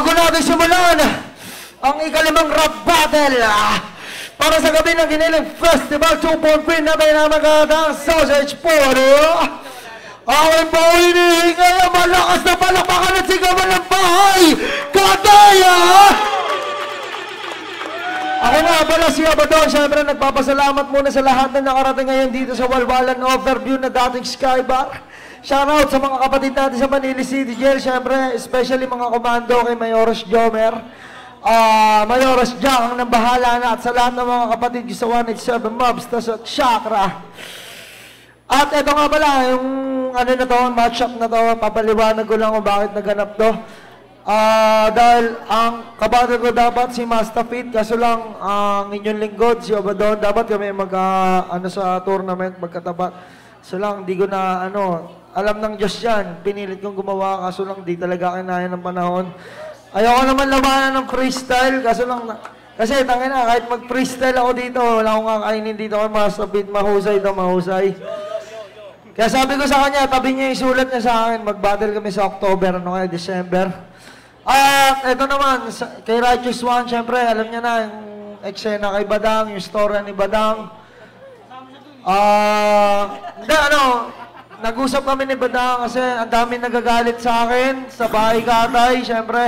bago natin simulan ang ikalimang rap battle para sa gabi ng Giniling Festival 2.3 na pinamagandang Sausage Puro. Aking po hinihingal ang malakas na palakpakan at sigawan ng bahay Kataya! Ako nga pala si Abadon. Siyempre nagpapasalamat muna sa lahat na nakarating ngayon dito sa Walwalan Overview na dating Skybar. Shoutout sa mga kapatid natin sa Manila City Jail. Siyempre, especially mga komando kay Mayoros Jomer. Mayoros Jang ang nambahala na at sa lahat ng mga kapatid sa 187 Mobs at Chakra. At ito nga pala, yung ano na to, matchup na to, papaliwanag ko lang kung bakit naganap to. Dahil ang kabatid ko dapat si Master Fit, kaso lang ang inyong lingkod, si Obadon, dapat kami sa tournament, magkatapat. So lang, di ko na alam ng Diyos yan, pinilit kong gumawa, kaso lang di talaga kinaya ng panahon. Ayoko naman labanan ng freestyle, kaso lang, kasi tangin na, kahit mag-freestyle ako dito, wala akong kakainin dito kay Master Fit, mahusay daw, mahusay. Kaya sabi ko sa kanya, tabi niya yung sulat niya sa akin, mag-battle kami sa October, kaya December. At ito naman, kay Righteous One, syempre, alam niya na yung eksena kay Badang, yung story ni Badang. Nag-usap kami ni Badang kasi ang dami nagagalit sa akin, sa bahay Katay, syempre.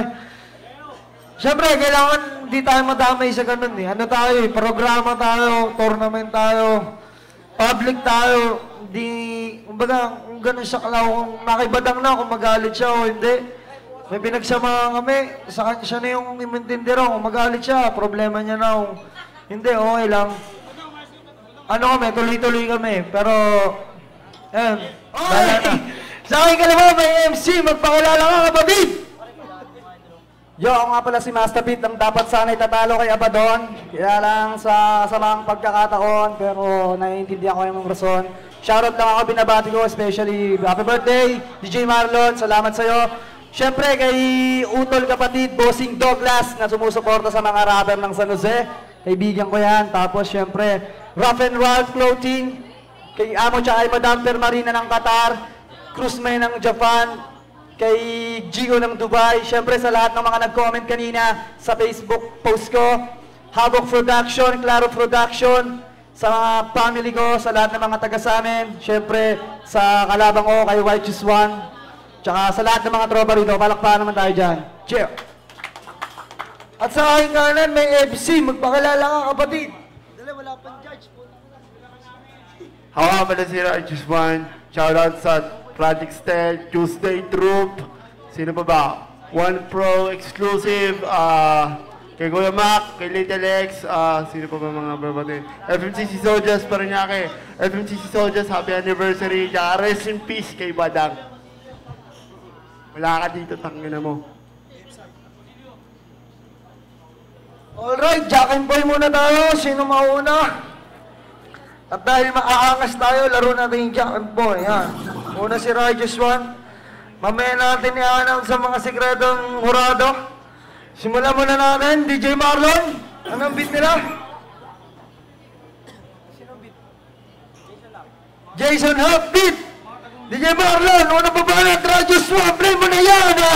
Syempre, kailangan di tayo madamay sa ganun eh. Ano tayo eh, programa tayo, tournament tayo, public tayo, kumbaga, kung ganun siya kalaw, kung nakibadang na, kung magalit siya o hindi. May pinagsamahan kami, siya na yung imintindero, kung magalit siya, problema niya na, kung hindi, okay lang. Tuloy-tuloy kami, pero, sa akin kalabaw, may MC, magpakilala ka kapatid! Yo, ako nga pala si Master Pete, ang dapat sana'y tatalo kay Abadon. Kaya lang sa samang pagkakataon, pero naiintindihan ko yung rason. Shoutout lang ako, binabati ko, especially happy birthday, DJ Marlon, salamat sa'yo. Siyempre kay Utol kapatid, Bossing Douglas, na sumusuporta sa mga rapper ng San Jose. Kaibigan ko yan. Tapos siyempre, Rough and Ralph Clothing, kay Amo tsaka kay Madam Permarina ng Qatar, Cruzmay ng Japan, kay Gio ng Dubai, syempre sa lahat ng mga nag-comment kanina sa Facebook post ko, Havoc Production, Claro Production, sa mga family ko, sa lahat ng mga taga sa amin, syempre sa kalabang ko, kay Righteous One, tsaka sa lahat ng mga tropa rito, palakpakan naman tayo dyan. Cheer! At sa aking kanan, may FC, magpakilala ka kapatid. Dali, wala pang judge. Hawa pala si Righteous One, shoutout sa Project Style, Tuesday Troop, sino pa ba? One Pro Exclusive, kay Kuya Mac, kay Little X, sino pa ba mga babatin? FMCC Soldiers, Paranaque, FMCC Soldiers, happy anniversary, tsaka rest in peace kay Badang. Wala ka dito, tangina mo. Alright, Jack and Boy muna tayo, sino mauna? At dahil maaangas tayo, laro natin yung Jack and Boy, yan. Una si Righteous One. Mamaya natin i-announce sa mga sikretong hurado. Simulan muna natin, DJ Marlon. Anong beat nila? Jason Huff beat. DJ Marlon, una pa ba na Righteous One? Play mo na yan, ha?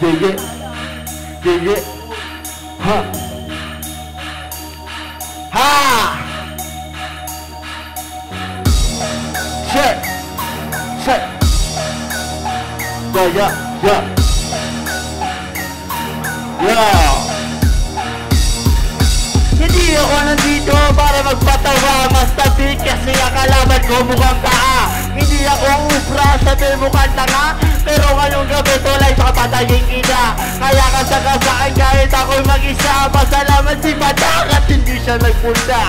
DJ, ha! Ha! Check! Check! Yeah! Hindi ako nandito para magpatawa, mas tabi kasi ang kalaban ko mukhang kaa. Hindi ako upra, sabi mukhang tanga, pero ngayong gabi tulay sa kapatayin kita. Kaya kasagasakin kahit ako'y mag-isa, pasalamat si Badang at hindi siya nagpunta.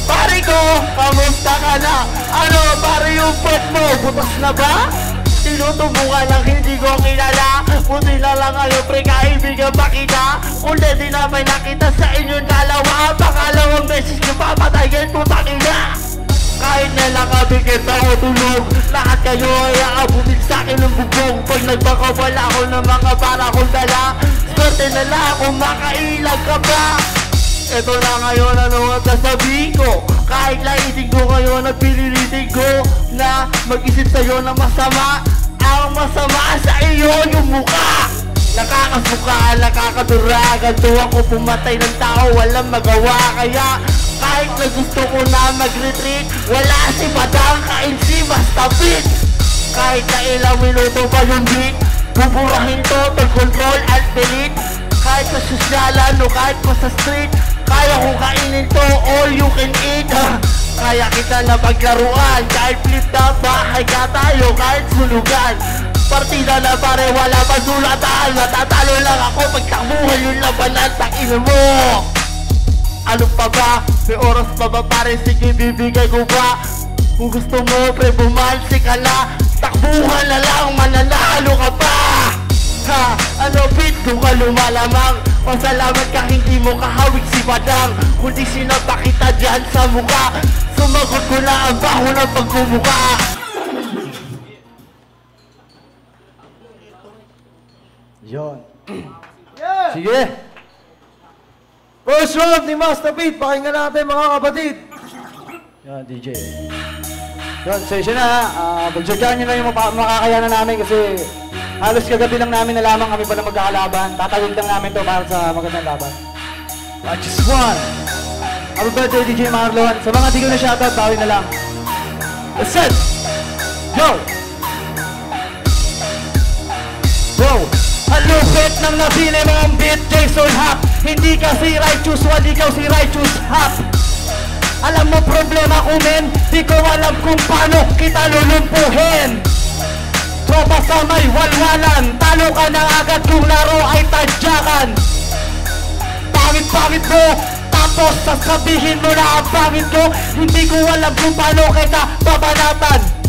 Pare ko, kamusta ka na? Ano, pare yung pot mo, butas na ba? Tinutubukan lang hindi ko kilala. Buti na lang kayo pre, kaibigan pa kita. Uli din na may nakita sa inyong dalawa. Pangalawang beses nyo papatayin, putang ina. Kahit na lang kabigit ako tulog, lahat kayo ay aabutin sa akin ng bubong. Pag nagbakabal ako ng mga para kong dala, swerte na lang kung makailag ka ba. Ito na ngayon ano ang sasabihin ko. Kahit laitin ko ngayon ang pinilitin ko na mag-isip sa'yo na masama. Ang masama sa iyo yung mukha. Nakakasuka, nakakadura. Ganto ako pumatay ng tao, walang magawa. Kaya kahit na gusto ko na mag-retreat, wala si Badang ka-MC, basta beat. Kahit na ilang minuto pa yung beat, buburahin to, control at delete. Kahit sa sosyalan o kahit pa sa street, kaya kong kainin to, all you can eat. Kaya kita na paglaruan, kahit flip na bahay ka tayo, kahit sulugan. Partida na pare, wala pa sulatan. Matatalo lang ako pagtakbuhan yung labanan. Takin mo, ano pa ba? May oras pa ba pare? Sige bibigay ko ba? Kung gusto mo pre, bumalsi ka na. Takbuhan na lang, mananalo ka pa. Ha, ano bit, doon ka lumalamang. Pasalamat ka, hindi mo kahawig si Badang. Kundi sinapa kita dyan sa mukha. Sumagot ko na ang baho ng pagmumukha. Yon. Sige. First round ni Master Beat. Pakinggan natin mga kapatid. Yan, DJ. Yun, session na. Pagsadyahan nyo na yung makakayanan namin kasi halos kagabi lang namin nalaman kami pala magkakalaban. Tatawid lang namin to para sa magandang laban. I just won. Happy birthday DJ Marlon. Sa mga di ko na shoutout, bawin na lang. Listen. Yo. Go! Ang lupit ng nabili mong beat, Jason Hap. Hindi ka si Righteous, wali ikaw si Righteous Hap. Alam mo problema ko men, di ko alam kung paano kita lulumpuhin. Tropa sa may walwalan, talo ka na agad kung laro ay tadyakan. Pangit-pangit mo, tapos sasabihin mo na ang pangit ko. Hindi ko alam kung paano kita babanatan.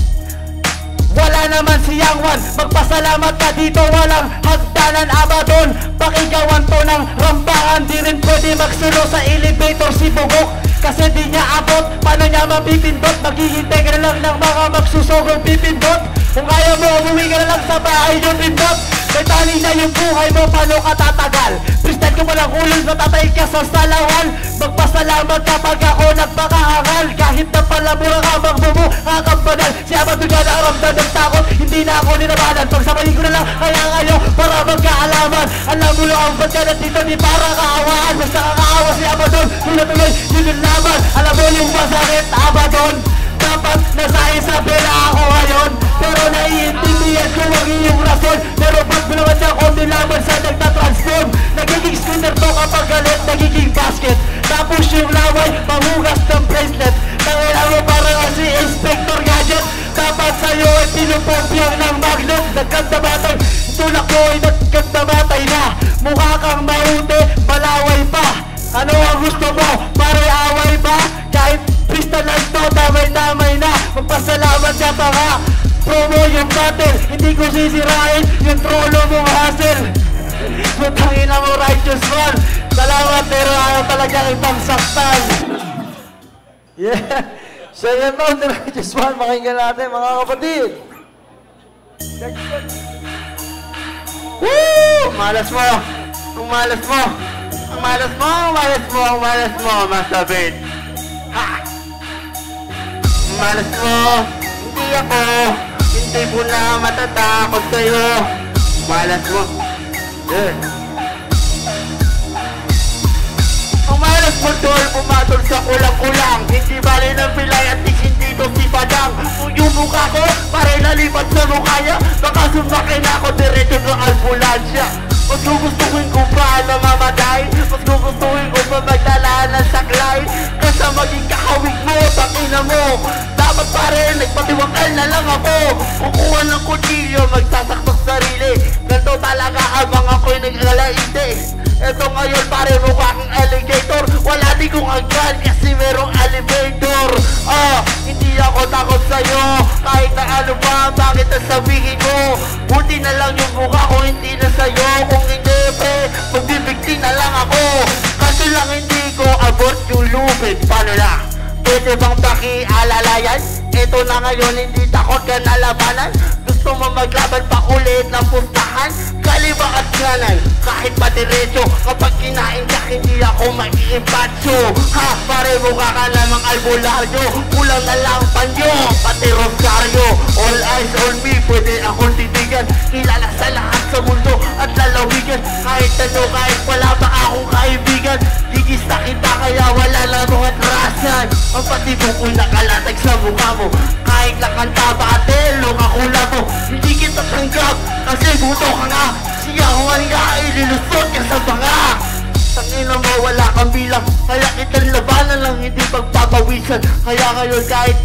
Wala naman si Yang Wan, magpasalamat ka dito, walang hagdanan Abaddon. Pakigawan to ng rampangan, di rin pwede magsulo sa elevator si Bugok. Kasi di niya abot, paano niya mapipindot? Maghihintay ka na lang ng mga magsusogong pipindot. Kung kaya mo, umuwi ka na lang sa bahay yung pindot. May tali na yung buhay mo, paano ka tatagal? Freestyle ko walang ulol, matatay ka sa salawan. Magpasalamat kapag ako nagpakahangal. Kahit na pala mura ka magbubu, kakabanal. Si Abaddon ka nakaramdam ng takot, hindi na ako ninabanan. Pagsabayin ko na lang, kaya kayo para magkaalaman. Alam mo lang ang ba't ka dito, di para kaawaan. Basta kakaawa si Abaddon, kung natuloy yun yung laban. Alam mo yung masakit, Abaddon. Dapat nasa isa pera ako ngayon, pero naiintindihan ko ang iyong rason. Pero pag bulawan ako nilaban sa nagtatransform, nagiging scooter to kapag galit, nagiging basket. Tapos yung laway, panghugas ng bracelet. Tangina mo parang si Inspector Gadget. Dapat sa'yo ay pinupompyang ng magnet. Nagkandamatay, tulak mo ay nagkandamatay na. Mukha kang maute, malaway pa. Ano ang gusto mo? Pare away ba? Kahit pista lang to, damay-damay na. Magpasalamat ka pa nga. Promo yung battle, hindi ko sisirain yung trolo mong hassle. Putangin na mo Righteous One. Salamat pero ayaw talaga ibang saktan. Yeah. Second round ni Righteous One. Makinggan natin mga kapatid. Woo! Malas mo! Ang malas mo! Ang malas mo! Ang malas mo! Ang malas mo! Master Beat! Ha! Ang malas mo! Hindi ako! Hindi ko na matatakot sa'yo! Malas mo! Yeah! Ang malas mo tol! Pumatol sa kulang-kulang! Hindi bali ng pilay at hindi to si Badang! Kung yung mukha ko, pare nalipat sa mukha niya, baka sumakin ako diretso ng ambulansya! Mas gugustuhin ko pa na mamaday, mas gugustuhin ko pa magdala ng saklay. Kasa maging kahawig mo, takina mo. Dapat pare, nagpatiwakal na lang ako. Kukuha ng kutsilyo, magsasaktok sarili. Ganto talaga habang ako'y nag-alaite. Eto ngayon pare, mukha kang alligator. Wala di kong agad kasi merong elevator. Hindi ako takot sa'yo. Kahit na ano pa, bakit nasabihin ko? Buti na lang yung mukha ko, hindi na sa'yo. Kung hindi, pre, magbibigti na lang ako. Kasi lang hindi ko abot yung lupit. Paano na? Pwede bang pakialalayan? Ito na ngayon, hindi takot ka na labanan. Gusto mo maglaban pa ulit ng pustahan? Kaliwa at kanan, kahit pa diretso. Kapag kinain ka, hindi ako mag-iimpatso. Ha, pare mukha ka namang albularyo. Kulang na lang panyo, pati Rosario. All eyes on me, pwede akong kaibigan, kilala sa lahat sa mundo at lalawigan. Kahit ano, kahit wala pa akong kaibigan, digis na kita kaya wala lang mong atrasan. Ang patibong ko'y nakalatag sa mukha mo, kahit lakanta ba atelo kakula mo. Hindi kita tanggap kasi buto ka nga, siya ko nga ililusot ka sa banga. Tangina mo, wala kang bilang, kaya kitang labanan lang, hindi pagpapawisan. Kaya ngayon kahit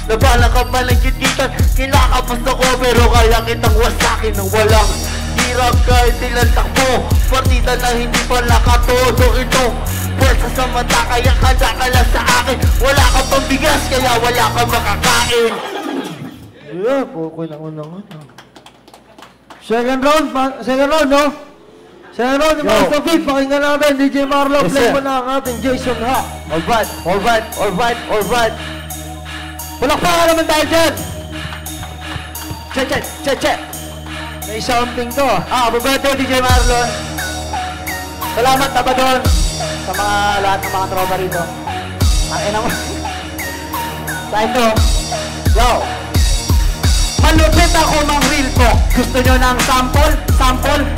labanan ka man ng kitkitan, kinakapos ako pero kaya kitang wasakin ng walang hirap. Kahit ilang takbo, partida na hindi pa nakatodo ito. Pwesa sa mata kaya kada ka lang sa akin, wala kang pambigas kaya wala kang makakain. Yeah, pukoy lang unang ano. Second round, no? Second round, yung mga Stapit, pakinggan natin, DJ Marlo, play mo na ang ating Jason Ha. Alright. Palakpakan naman tayo dyan! Check! May something to. Happy birthday, DJ Marlon. Salamat, Abadon, sa mga lahat ng mga tropa rito. Ay naman. Sa ito, yo! Malupit ako mang real po. Gusto nyo ng sample?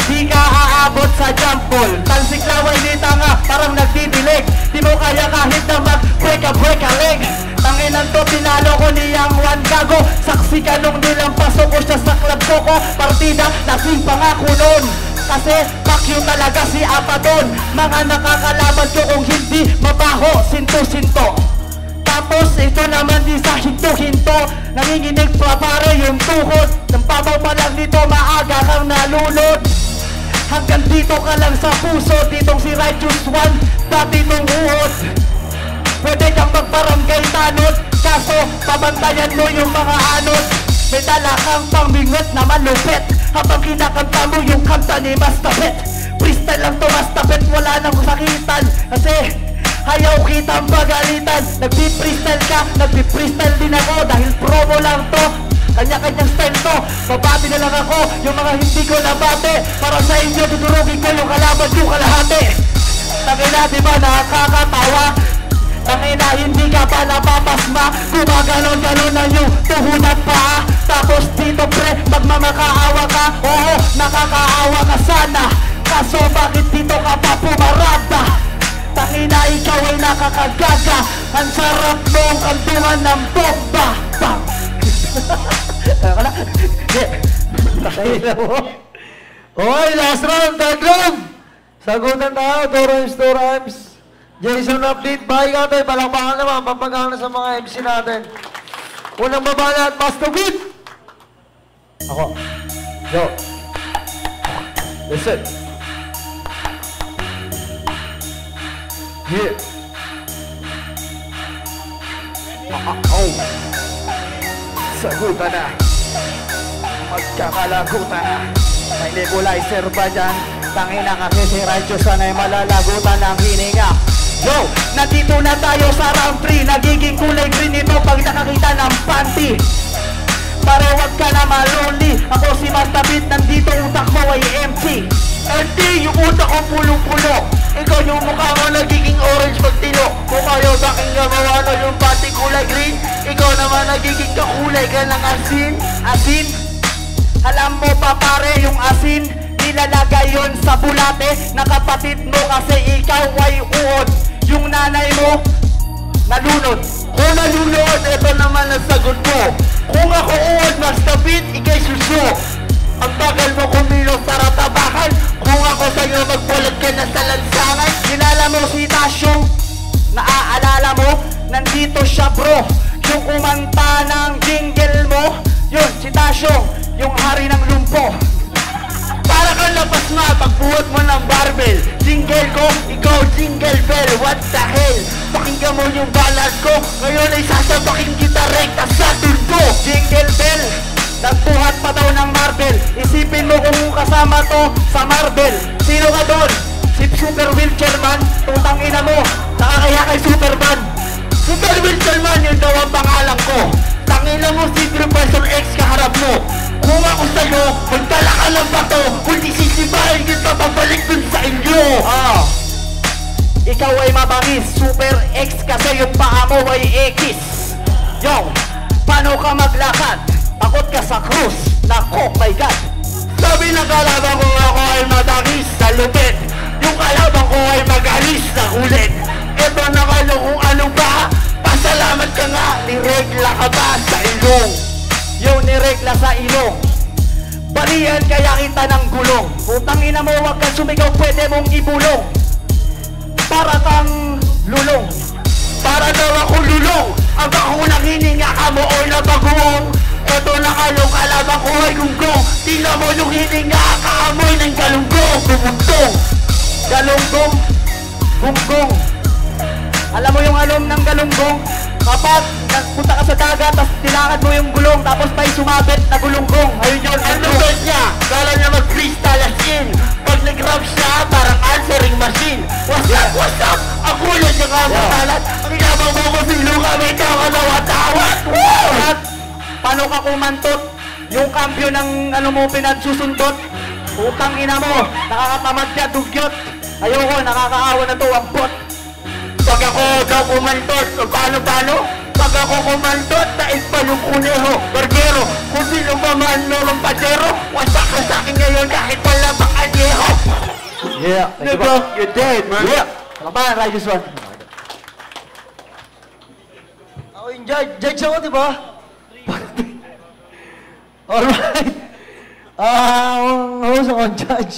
Di ka aabot sa jumble. Tansik laway di tanga, parang nagdidilig. Di mo kaya kahit na mag-break a leg. Tanginan to, pinalo ko niyang one gago. Saksi ka nung nilang pasok ko siya sa club ko. Partida, lasing pa nga ko nun. Kasi pakyo talaga si Apadon. Mga nakakalaban ko kung hindi mabaho, sinto. Tapos ito naman di sa hinto-hinto, nanginginig pa pare yung tuhod. Nang pabaw pa lang dito, maaga kang nalulod. Hanggang dito ka lang sa puso, ditong si Righteous One, dati nung uhod. Pwede kang magbarangay tanod, kaso pabantayan mo yung mga anod. May dala kang pambingot na malupit, habang kinakanta mo yung kanta ni Mastapet. Freestyle lang to Mastapet, wala nang sakitan, kasi ayaw kitang bagalitan. Nagpi-freestyle ka, nagpi-freestyle din ako, dahil promo lang to, kanya-kanyang style to. Babati na lang ako, yung mga hindi ko nabate, para sa inyo dudurugin ko yung kalaban yung kalahati. Tangina, di ba nakakatawa? Tangina, hindi ka pa napapasma, gumaganon-ganon na yung tuhod at paa. Tapos dito pre, magmamakaawa ka, oo, nakakaawa ka sana. Kaso bakit dito ka pa pumarada? Tangina, ikaw ay nakakagaga, ang sarap mong kantungan ng bomba. Bam! Kaya ka na? Tangina mo. Okay, last round, third round. Sagutan tayo, 2 rhymes. Jason update, bahay ka tayo, palakpakan naman, papagana sa mga MC natin. Unang babala at Master Beat. Ako. Yo. Listen. Yeah. Oh. Sagutan na. Magkakalagutan na. May nebulizer ba dyan? Tangina kasi si Radyo sana'y malalagutan ng hininga. Yo! Nandito na tayo sa round 3. Nagiging kulay green ito pag nakakita ng panty. Para wag ka na malonely. Ako si Mastapit, nandito utak mo ay empty. Empty, yung utak ko pulong-pulo. Ikaw yung mukha mo nagiging orange pag tilo. Kung ayaw sa aking gamawa na yung panty kulay green, ikaw naman nagiging kakulay ka ng asin. Asin? Alam mo pa pare yung asin, nilalagay yon sa bulate na kapatid mo kasi ikaw ay uod. Yung nanay mo, nalunod. Kung nalunod, ito naman ang sagot ko. Kung ako uod, Mastapit, ikay suso. Ang bagal mo kumilos sa ratabakan. Kung ako sa'yo magpulat ka na sa lansangan. Kinala mo si Tasyong, naaalala mo, nandito siya bro. Yung kumanta ng jingle mo, yun si Tasyong, yung hari ng lumpo. Para kang lapas na pagbuhat mo ng barbell. Jingle ko, ikaw jingle bell. What the hell? Pakinggan mo yung balas ko, ngayon ay sasabakin kita rekta sa tundo. Jingle bell, nagbuhat pa daw ng marble. Isipin mo kung kasama to sa marble. Sino ka doon? Si Super Wheelchair Man? Tutang ina mo, nakakaya kay Superman. Super Wheelchair Man, yun daw ang pangalan ko. Tangina mo si Professor X kaharap mo. Kung ako sa'yo, magdala ka lang ba to? Kundi sisibahin kita babalik dun sa inyo. Ikaw ay mabangis, Super X kasi yung paa mo ay X. Yo, paano ka maglakad? Akot ka sa krus. Nako, my God. kalaban ko ako ay matangis sa lupit. Yung kalaban ko ay magalis sa kulit. Ito na kayo kung ano ba. Pasalamat ka nga, niregla ka ba sa ilong? Yung niregla sa ilong. Balihan kaya kita ng gulong. Putang ina mo, wag kang sumigaw, pwede mong ibulong. Para kang lulong. Para daw ako lulong. Ang ako nang hininga ka mo o nabagoong. Ito na kayong kalaban ko ay gunggong. Tingnan mo yung hininga, kaamoy ng galunggong. Gumugtong. Galunggong. Gunggong. Alam mo yung alom ng galunggong? Kapag nagpunta ka sa dagat, tapos tinakad mo yung gulong, tapos may sumabit na gulunggong. Ayun yun. Ano ba niya? Kala niya mag-freestyle as in. Pag nag-rap siya, parang answering machine. What's up, what's up? Ang kulot niya ka matalat. Ang inabang mo ko silo ka, may kakalawa-tawat. At paano ka kumantot? Yung kampyo ng ano mo pinagsusundot? Utang ina mo, nakakatamad ka, dugyot. Ayoko, nakakaawa na to, ang bot. Pag ako daw kumantot, paano? Pag ako kumantot, dahil pa yung kuneho, barbero. Kung sino ba man merong pajero, wasak ka sa akin ngayon kahit wala bang anyeho. Yeah, thank you, bro. You're dead, man. Yeah. Alapan, Righteous One. Ako yung judge. Judge ako, di ba? Alright. Ang host ako ang judge.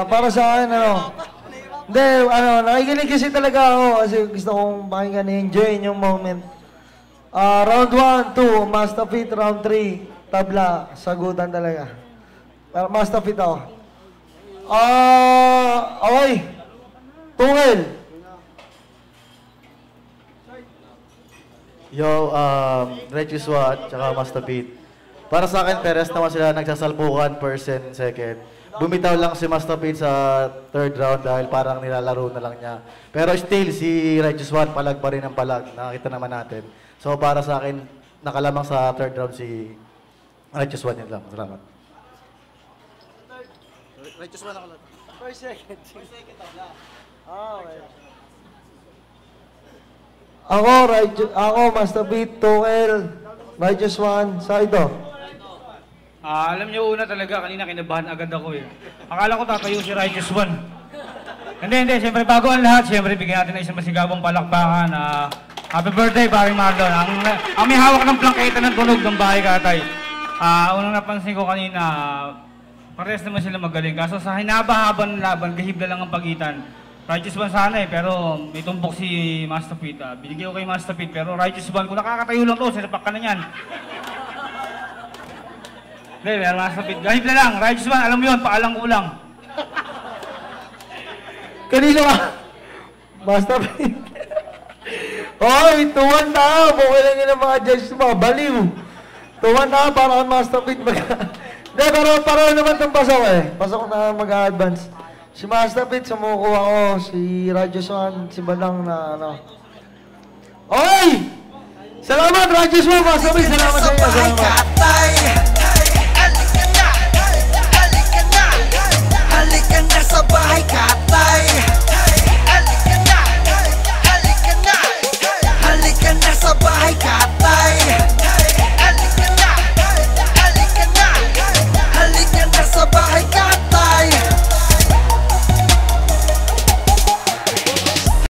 Para sa akin, hindi, nakikinig kasi talaga ako kasi gusto kong pakinggan, enjoy yung moment. Round 1, 2, Master Fit, round 3, tabla, sagutan talaga. Pero Master Fit ako. Okay. Tungel. Yo, Righteous One, tsaka Master Pete. Para sa akin, Perez naman sila nagsasalpukan, first and second. Bumitaw lang si Master Pete sa third round dahil parang nilalaro na lang niya. Pero still, si Righteous One, palag pa rin ang palag. Nakakita naman natin. So para sa akin, nakalamang sa third round si Righteous One. Yun lang. Salamat. Righteous One ako lang. First second tabla. Okay. Ako, Master Pete, Tungel, Righteous One, sa ito. Alam niyo una talaga, kanina kinabahan agad ako eh. Akala ko tatayo si Righteous One. Hindi. Siyempre bago ang lahat, siyempre bigyan natin ng isang masigabong palakpakan. Happy birthday, Paring Marlon. Ang may hawak ng plangketa ng tunog ng bahay katay. Unang napansin ko kanina, parehas naman sila magaling. Kaso sa hinaba-haba ng laban, gahibla lang ang pagitan. Righteous One sana eh, pero may tumbok si Master Pete. Binigyan ko kay Master Pete, pero Righteous One, kung nakakatayo lang to, sinapak ka na yan. Hindi, pero Master Pete, gahibla lang. Righteous One, alam mo yun, paalang kulang. Kanino ka? Master Pete. Oy, tuwan na. Bukay lang yun ang mga judges, mga baliw. Tuwan na, para kang Master Pete. Hindi, pero parang naman itong pasok eh. Pasok na mag-advance. Si Master Pete, sumuko ako. Si Righteous One, si Badang na Oy! Salamat, Righteous One, Master Pete. Salamat sa iyo. Salamat.